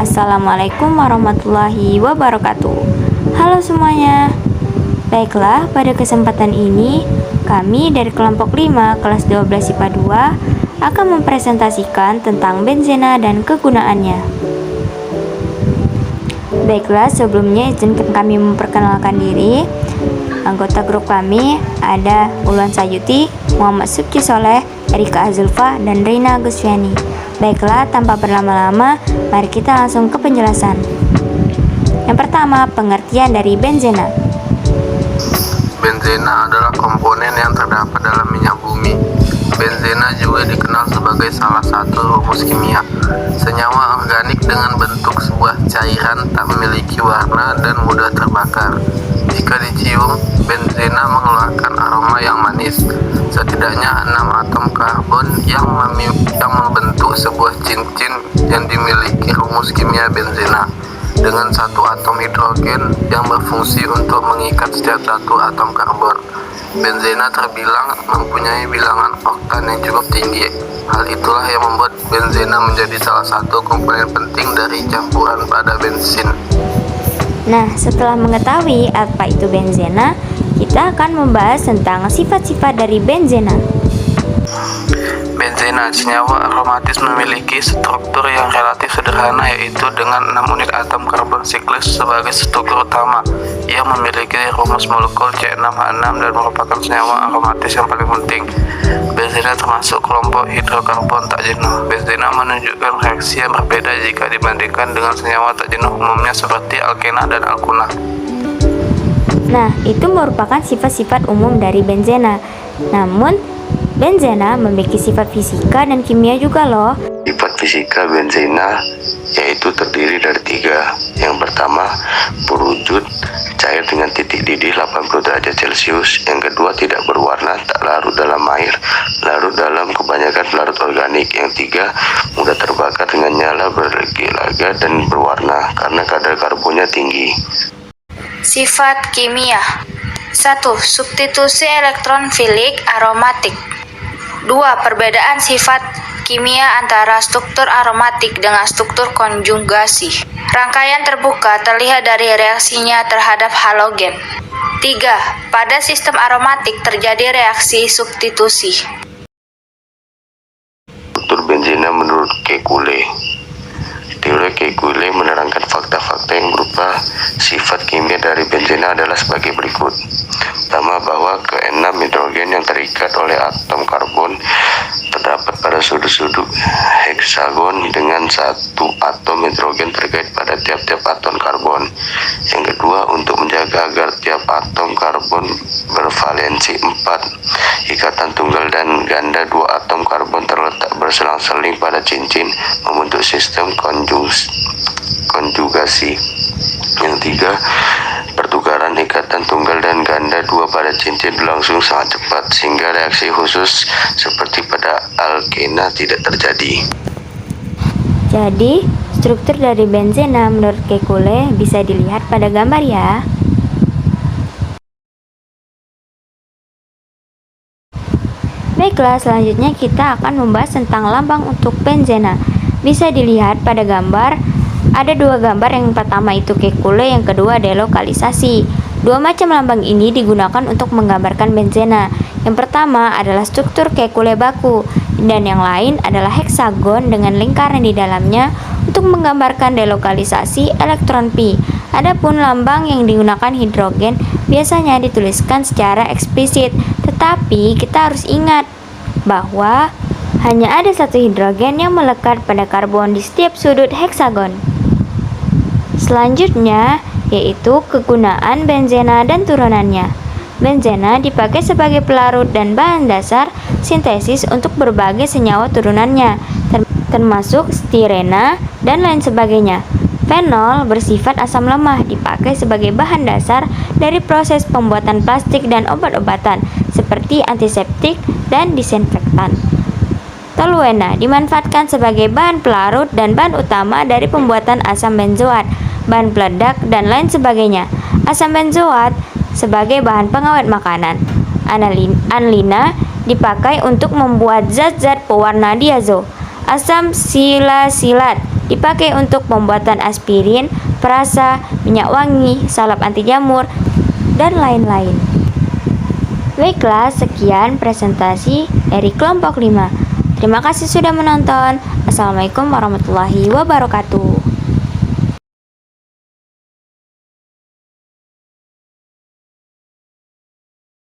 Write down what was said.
Assalamualaikum warahmatullahi wabarakatuh. Halo semuanya. Baiklah, pada kesempatan ini kami dari kelompok 5 kelas 12 IPA 2 akan mempresentasikan tentang benzena dan kegunaannya. Baiklah, sebelumnya izinkan kami memperkenalkan diri. Anggota grup kami ada Ulwan Sayuti, Muhammad Subki Soleh, Erika Azulfa, dan Reina Gusfiani. Baiklah, tanpa berlama-lama, mari kita langsung ke penjelasan. Yang pertama, pengertian dari benzena. Benzena adalah komponen yang terdapat dalam minyak bumi. Benzena juga dikenal sebagai salah satu rumus kimia. Senyawa organik dengan bentuk sebuah cairan tak memiliki warna dan mudah terbakar. Jika dicium, benzena mengeluarkan aroma yang manis. Setidaknya 6 atom karbon yang membentuk sebuah cincin yang dimiliki rumus kimia benzena, dengan satu atom hidrogen yang berfungsi untuk mengikat setiap satu atom karbon. Benzena terbilang mempunyai bilangan oktan yang cukup tinggi. Hal itulah yang membuat benzena menjadi salah satu komponen penting dari campuran pada bensin. Nah, setelah mengetahui apa itu benzena, kita akan membahas tentang sifat-sifat dari benzena. Benzena, senyawa aromatis memiliki struktur yang relatif sederhana, yaitu dengan 6 unit atom karbon siklis sebagai struktur utama. Ia memiliki rumus molekul C6H6 dan merupakan senyawa aromatis yang paling penting. Benzena termasuk kelompok hidrokarbon tak jenuh. Benzena menunjukkan reaksi yang berbeda jika dibandingkan dengan senyawa tak jenuh umumnya seperti alkena dan alkuna. Nah, itu merupakan sifat-sifat umum dari benzena. Namun, benzena memiliki sifat fisika dan kimia juga loh. Sifat fisika benzena yaitu terdiri dari 3. Yang pertama, berwujud cair dengan titik didih 80 derajat Celcius. Yang kedua, tidak berwarna, tak larut dalam air, larut dalam kebanyakan pelarut organik. Yang 3, mudah terbakar dengan nyala, berlaga dan berwarna karena kadar karbonnya tinggi. Sifat kimia. 1. Substitusi elektronfilik aromatik. 2. Perbedaan sifat kimia antara struktur aromatik dengan struktur konjugasi. Rangkaian terbuka terlihat dari reaksinya terhadap halogen. 3. Pada sistem aromatik terjadi reaksi substitusi. Struktur benzena menurut Kekulé. Teori Kekulé menerangkan fakta-fakta yang berupa sifat kimia dari benzena adalah sebagai berikut. Pertama, bahwa ke-6 hidrogen yang terikat oleh atom karbon terdapat pada sudut-sudut heksagon dengan satu atom hidrogen terkait pada tiap-tiap atom karbon. Yang kedua, untuk menjaga agar tiap atom karbon bervalensi 4 ikatan tunggal dan ganda, 2 atom karbon terletak berselang-seling pada cincin membentuk sistem konjugasi. Yang 3, pertukaran ikatan tunggal dan ganda 2 pada cincin berlangsung sangat cepat sehingga reaksi khusus seperti pada alkena tidak terjadi. Jadi, struktur dari benzena menurut Kekulé bisa dilihat pada gambar ya. Baiklah, selanjutnya kita akan membahas tentang lambang untuk benzena. Bisa dilihat pada gambar, ada 2 gambar. Yang pertama itu Kekulé, yang kedua delokalisasi. 2 macam lambang ini digunakan untuk menggambarkan benzena. Yang pertama adalah struktur Kekulé baku, dan yang lain adalah heksagon dengan lingkaran di dalamnya untuk menggambarkan delokalisasi elektron pi. Adapun lambang yang digunakan hidrogen biasanya dituliskan secara eksplisit, tetapi kita harus ingat bahwa hanya ada satu hidrogen yang melekat pada karbon di setiap sudut heksagon. Selanjutnya yaitu kegunaan benzena dan turunannya. Benzena dipakai sebagai pelarut dan bahan dasar sintesis untuk berbagai senyawa turunannya, termasuk stirena dan lain sebagainya. Fenol bersifat asam lemah, dipakai sebagai bahan dasar dari proses pembuatan plastik dan obat-obatan seperti antiseptik dan disinfektan. Toluena dimanfaatkan sebagai bahan pelarut dan bahan utama dari pembuatan asam benzoat, bahan peledak, dan lain sebagainya. Asam benzoat sebagai bahan pengawet makanan. Anilina dipakai untuk membuat zat-zat pewarna diazo. Asam silasilat dipakai untuk pembuatan aspirin, perasa, minyak wangi, salep anti jamur, dan lain-lain. Baiklah, sekian presentasi dari kelompok 5. Terima kasih sudah menonton. Assalamualaikum warahmatullahi wabarakatuh.